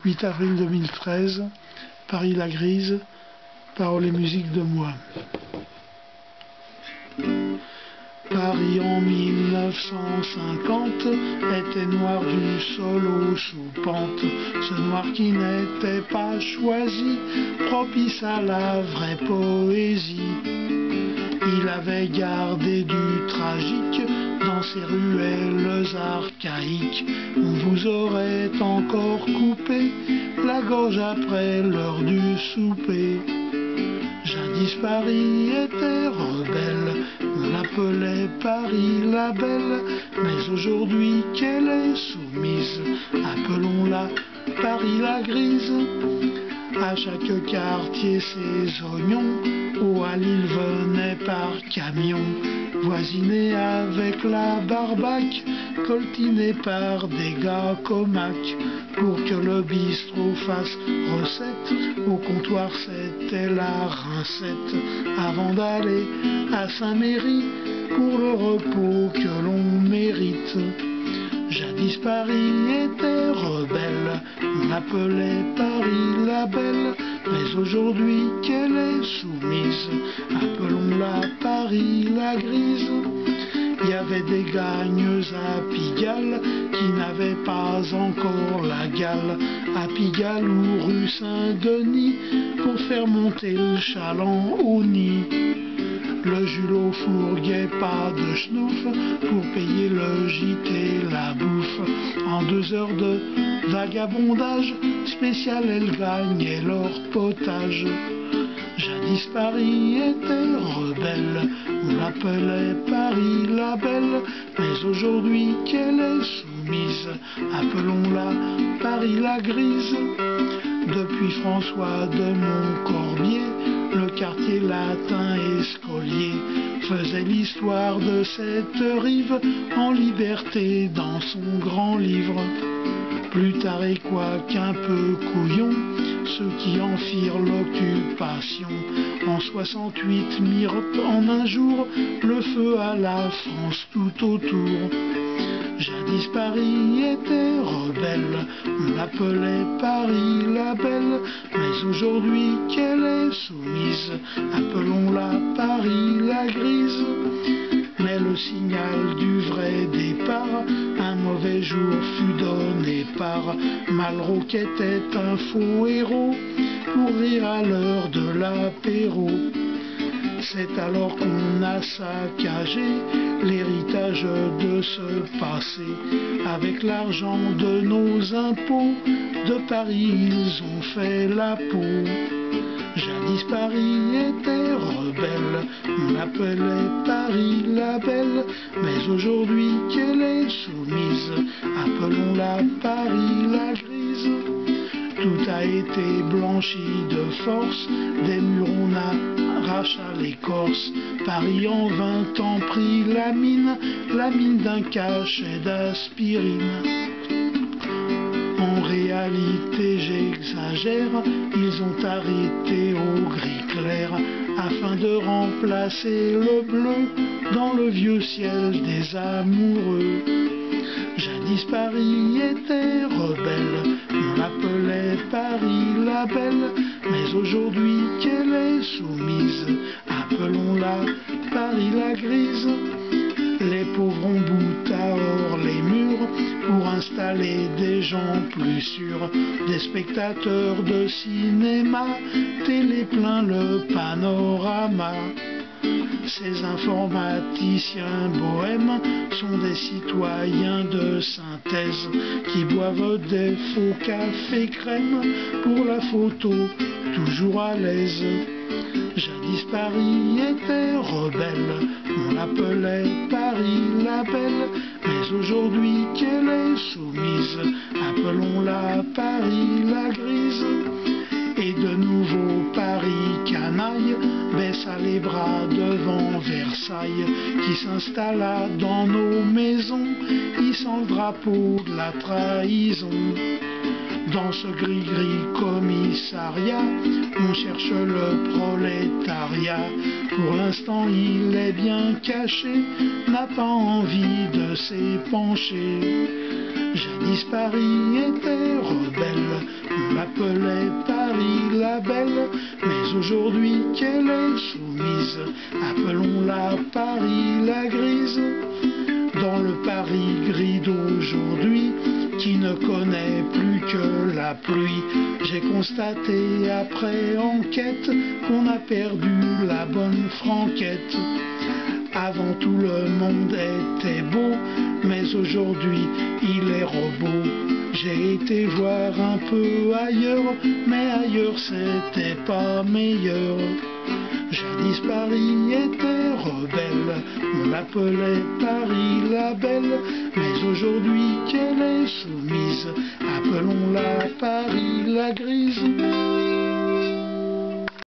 8 avril 2013, Paris la Grise, paroles et musique de moi. Paris en 1950 était noir du sol aux sous-pentes, ce noir qui n'était pas choisi, propice à la vraie poésie. Il avait gardé du tragique dans ses ruelles archaïques. On vous aurait encore coupé la gorge après l'heure du souper. Jadis Paris était rebelle, on l'appelait Paris la belle, mais aujourd'hui qu'elle est soumise, appelons-la Paris la grise. À chaque quartier ses oignons, au Halil venait par camion, voisiné avec la barbaque, coltiné par des gars comaques. Pour que le bistrot fasse recette, au comptoir c'était la rincette, avant d'aller à Saint-Méry pour le repos que l'on mérite. Jadis Paris était rebelle, on l'appelait Paris la belle, mais aujourd'hui qu'elle est soumise, appelons-la Paris la grise. Il y avait des gagnes à Pigalle qui n'avaient pas encore la gale, à Pigalle ou rue Saint-Denis, pour faire monter le chaland au nid. Le Julot fourguait pas de schnouf pour payer le gîte et la bouffe. En 2 heures de vagabondage spécial, elles gagnaient leur potage. Jadis Paris était rebelle, on l'appelait Paris la belle, mais aujourd'hui qu'elle est soumise, appelons-la Paris la grise. Depuis François de Montcorbier, le quartier latin et Scollier faisait l'histoire de cette rive en liberté dans son grand livre. Plus tard et quoiqu'un peu couillon, ceux qui en firent l'occupation en 68 mirent en un jour le feu à la France tout autour. Jadis Paris était rebelle, on l'appelait Paris la belle, mais aujourd'hui qu'elle est soumise, appelons-la Paris la grise. Mais le signal du vrai départ, un mauvais jour fut donné par Malraux qui était un faux héros, pour rire à l'heure de l'apéro. C'est alors qu'on a saccagé l'héritage de ce passé. Avec l'argent de nos impôts, de Paris ils ont fait la peau. Jadis Paris était rebelle, on l'appelait Paris la belle, mais aujourd'hui qu'elle est soumise, appelons-la Paris la grise. Tout a été blanchi de force, des murs on arracha l'écorce. Paris en 20 ans prit la mine d'un cachet d'aspirine. En réalité j'exagère, ils ont arrêté au gris clair, afin de remplacer le bleu dans le vieux ciel des amoureux. Jadis Paris était rebelle, on l'appelait Paris la belle, mais aujourd'hui qu'elle est soumise, appelons-la Paris la grise. Les pauvres ont bout à hors les murs pour installer des gens plus sûrs, des spectateurs de cinéma, télé plein le panorama. Ces informaticiens bohèmes sont des citoyens de synthèse qui boivent des faux cafés crème pour la photo, toujours à l'aise. Jadis Paris était rebelle, on l'appelait Paris la belle, mais aujourd'hui qu'elle est soumise, appelons-la Paris la grise. Et de nouveau Paris canaille baissa les bras devant Versailles, qui s'installa dans nos maisons, hissant le drapeau de la trahison. Dans ce gris-gris commissariat, on cherche le prolétariat. Pour l'instant il est bien caché, n'a pas envie de s'épancher. Jadis Paris était rebelle, l'appelait Paris la belle, mais aujourd'hui qu'elle est soumise, appelons-la Paris la grise. Dans le Paris gris d'aujourd'hui, qui ne connaît plus que la pluie, j'ai constaté après enquête qu'on a perdu la bonne franquette. Avant tout le monde était beau, mais aujourd'hui il est robot. J'ai été voir un peu ailleurs, mais ailleurs c'était pas meilleur. Jadis Paris était rebelle, on l'appelait Paris la belle, mais aujourd'hui qu'elle est soumise, appelons-la Paris la grise.